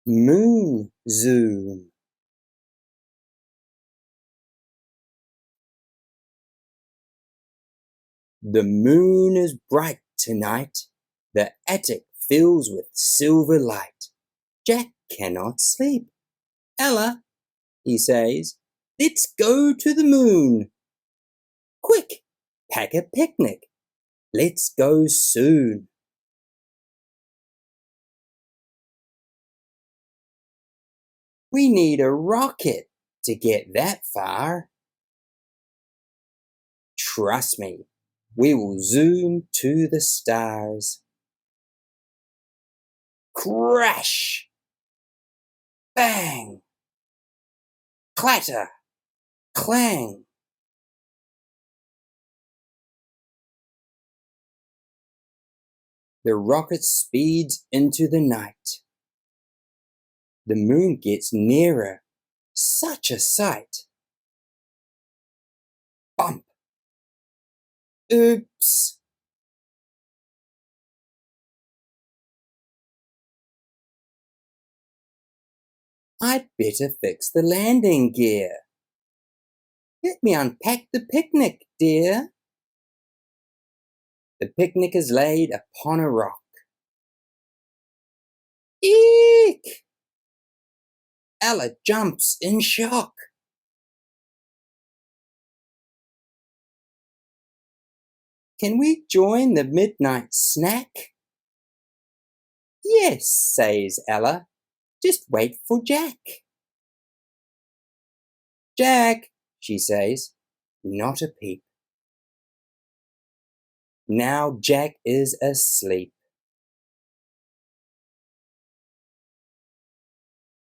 Moon zoom. The moon is bright tonight. The attic fills with silver light. Jack cannot sleep. Ella, he says, let's go to the moon. Quick, pack a picnic. Let's go soon. We need a rocket to get that far. Trust me, we will zoom to the stars. Crash! Bang! Clatter! Clang! The rocket speeds into the night. The moon gets nearer. Such a sight! Bump! Oops! I'd better fix the landing gear. Let me unpack the picnic, dear. The picnic is laid upon a rock. Eek! Ella jumps in shock. Can we join the midnight snack? Yes, says Ella. Just wait for Jack. Jack, she says, not a peep. Now Jack is asleep.